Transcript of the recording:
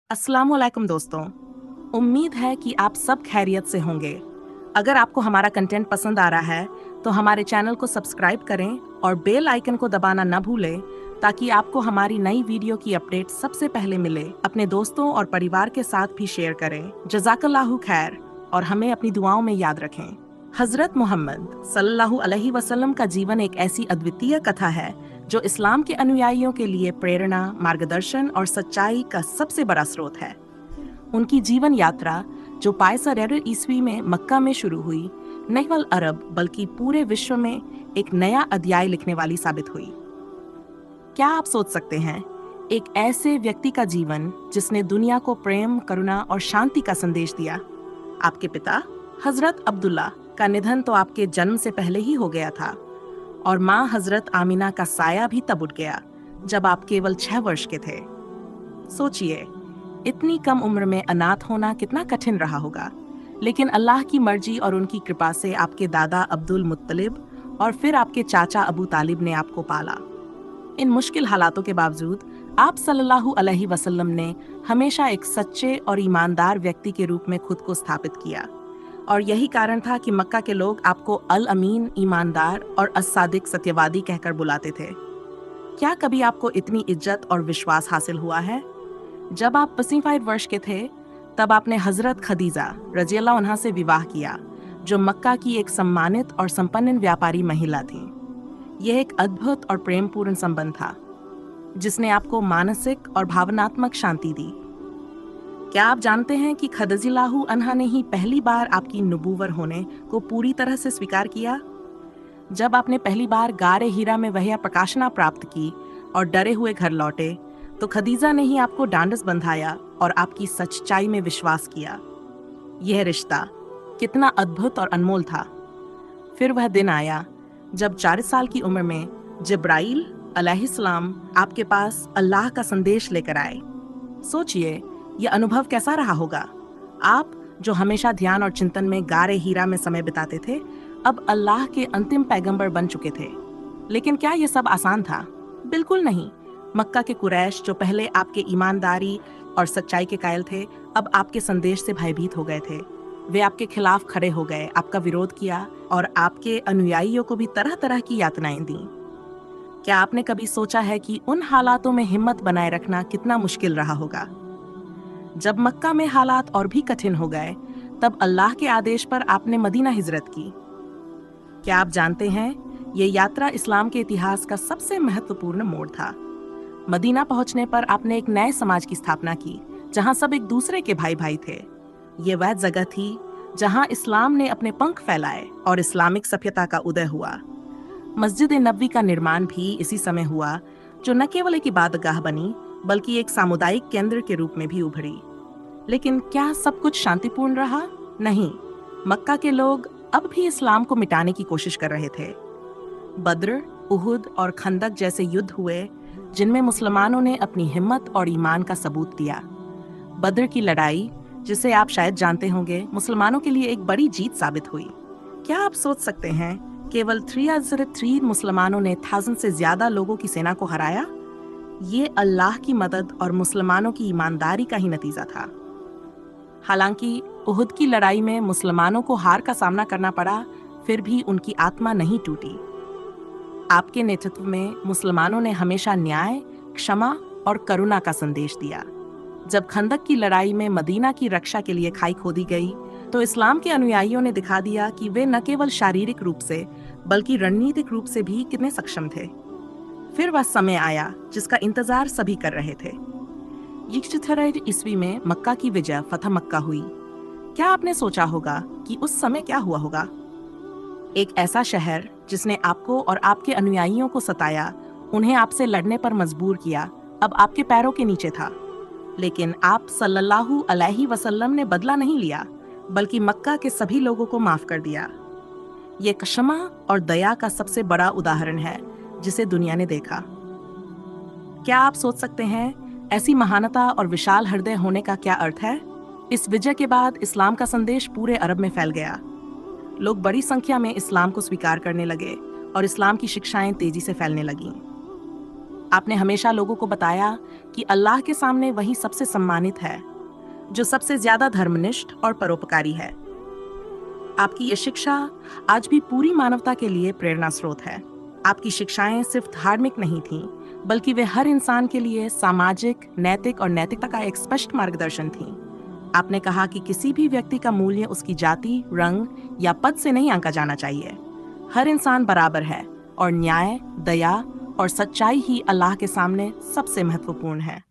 अस्सलामुअलैकुम दोस्तों। उम्मीद है कि आप सब खैरियत से होंगे। अगर आपको हमारा कंटेंट पसंद आ रहा है तो हमारे चैनल को सब्सक्राइब करें और बेल आइकन को दबाना न भूलें ताकि आपको हमारी नई वीडियो की अपडेट सबसे पहले मिले। अपने दोस्तों और परिवार के साथ भी शेयर करें। जज़ाकल्लाहु खैर और हमें अपनी दुआओं में याद रखें। हज़रत मोहम्मद सल्लल्लाहु अलैहि वसल्लम का जीवन एक ऐसी अद्वितीय कथा है जो इस्लाम के अनुयायियों के लिए प्रेरणा, मार्गदर्शन और सच्चाई का सबसे बड़ा स्रोत है। उनकी जीवन यात्रा, जो 500 ईस्वी में मक्का में शुरू हुई, न केवल अरब बल्कि पूरे विश्व में एक नया अध्याय लिखने वाली साबित हुई। क्या आप सोच सकते हैं, एक ऐसे व्यक्ति का जीवन जिसने दुनिया को प्रेम, करुणा और शांति का संदेश दिया। आपके पिता हजरत अब्दुल्ला का निधन तो आपके जन्म से पहले ही हो गया था और माँ हजरत आमिना का साया भी तब उठ गया जब आप केवल 6 वर्ष के थे। सोचिए, इतनी कम उम्र में अनाथ होना कितना कठिन रहा होगा। लेकिन अल्लाह की मर्जी और उनकी कृपा से आपके दादा अब्दुल मुत्तलिब और फिर आपके चाचा अबू तालिब ने आपको पाला। इन मुश्किल हालातों के बावजूद आप सल्लल्लाहु अलैहि वसल्लम ने हमेशा एक सच्चे और ईमानदार व्यक्ति के रूप में खुद को स्थापित किया और यही कारण था कि मक्का के लोग आपको अल अमीन, ईमानदार और अस्सादिक, सत्यवादी कहकर बुलाते थे। क्या कभी आपको इतनी इज्जत और विश्वास हासिल हुआ है? जब आप 25 वर्ष के थे तब आपने हजरत खदीजा रज़ियल्लाहु अन्हा से विवाह किया, जो मक्का की एक सम्मानित और संपन्न व्यापारी महिला थी। यह एक अद्भुत और प्रेमपूर्ण संबंध था जिसने आपको मानसिक और भावनात्मक शांति दी। क्या आप जानते हैं कि खदीजाल्लाहु अन्हा ने ही पहली बार आपकी नबूवर होने को पूरी तरह से स्वीकार किया? जब आपने पहली बार गारे हीरा में वहय प्रकाशना प्राप्त की और डरे हुए घर लौटे, तो खदीजा ने ही आपको डांडस बंधाया और आपकी सच्चाई में विश्वास किया। यह रिश्ता कितना अद्भुत और अनमोल था। फिर वह दिन आया जब 4 साल की उम्र में जिब्राइल अलैहिस्सलाम आपके पास अल्लाह का संदेश लेकर आए। सोचिए, यह अनुभव कैसा रहा होगा। आप जो हमेशा ध्यान और चिंतन में गारे हीरा में समय बिताते थे, अब अल्लाह के अंतिम पैगंबर बन चुके थे। लेकिन क्या यह सब आसान था? बिल्कुल नहीं। मक्का के कुरैश, जो पहले आपके ईमानदारी और सच्चाई के कायल थे, अब आपके संदेश से भयभीत हो गए थे। वे आपके खिलाफ खड़े हो गए, आपका विरोध किया और आपके अनुयायियों को भी तरह तरह की यातनाएं दी। क्या आपने कभी सोचा है कि उन हालातों में हिम्मत बनाए रखना कितना मुश्किल रहा होगा? जब मक्का में हालात और भी कठिन हो गए, तब अल्लाह के आदेश पर आपने मदीना हिजरत की। क्या आप जानते हैं, ये यात्रा इस्लाम के इतिहास का सबसे महत्वपूर्ण मोड़ था। मदीना पहुंचने पर आपने एक नए समाज की स्थापना की, जहां सब एक दूसरे के भाई भाई थे। ये वह जगह थी जहां इस्लाम ने अपने पंख फैलाए और इस्लामिक सभ्यता का उदय हुआ। मस्जिद नबवी का निर्माण भी इसी समय हुआ, जो न केवल एक इबादतगाह बनी बल्कि एक सामुदायिक केंद्र के रूप में भी उभरी। लेकिन क्या सब कुछ शांतिपूर्ण रहा? नहीं। मक्का के लोग अब भी इस्लाम को मिटाने की कोशिश कर रहे थे। बद्र, उहुद और खंदक जैसे युद्ध हुए जिनमें मुसलमानों ने अपनी हिम्मत और ईमान का सबूत दिया। बद्र की लड़ाई, जिसे आप शायद जानते होंगे, मुसलमानों के लिए एक बड़ी जीत साबित हुई। क्या आप सोच सकते हैं, केवल 303 मुसलमानों ने 1000 से ज्यादा लोगों की सेना को हराया? ये अल्लाह की मदद और मुसलमानों की ईमानदारी का ही नतीजा था। हालांकि उहुद की लड़ाई में मुसलमानों को हार का सामना करना पड़ा, फिर भी उनकी आत्मा नहीं टूटी। आपके नेतृत्व में मुसलमानों ने हमेशा न्याय, क्षमा और करुणा का संदेश दिया। जब खंदक की लड़ाई में मदीना की रक्षा के लिए खाई खोदी गई, तो इस्लाम के अनुयायियों ने दिखा दिया कि वे न केवल शारीरिक रूप से बल्कि रणनीतिक रूप से भी कितने सक्षम थे। फिर वह समय आया जिसका इंतजार सभी कर रहे थे। 13 ईस्वी में मक्का की विजय, फतह मक्का हुई। क्या आपने सोचा होगा कि उस समय क्या हुआ होगा? एक ऐसा शहर जिसने आपको और आपके अनुयायियों को सताया, उन्हें आपसे लड़ने पर मजबूर किया, अब आपके पैरों के नीचे था। लेकिन आप सल्लल्लाहु अलैहि वसल्लम ने बदला नहीं लिया, बल्कि मक्का के सभी लोगों को माफ कर दिया। ये क्षमा और दया का सबसे बड़ा उदाहरण है जिसे दुनिया ने देखा। क्या आप सोच सकते हैं, ऐसी महानता और विशाल हृदय होने का क्या अर्थ है? इस विजय के बाद इस्लाम का संदेश पूरे अरब में फैल गया। लोग बड़ी संख्या में इस्लाम को स्वीकार करने लगे और इस्लाम की शिक्षाएं तेजी से फैलने लगीं। आपने हमेशा लोगों को बताया कि अल्लाह के सामने वही सबसे सम्मानित है, जो सबसे ज्यादा धर्मनिष्ठ और परोपकारी है। आपकी ये शिक्षा आज भी पूरी मानवता के लिए प्रेरणा स्रोत है। आपकी शिक्षाएं सिर्फ धार्मिक नहीं थीं, बल्कि वे हर इंसान के लिए सामाजिक, नैतिक और नैतिकता का एक स्पष्ट मार्गदर्शन थीं। आपने कहा कि किसी भी व्यक्ति का मूल्य उसकी जाति, रंग या पद से नहीं आंका जाना चाहिए। हर इंसान बराबर है और न्याय, दया और सच्चाई ही अल्लाह के सामने सबसे महत्वपूर्ण है।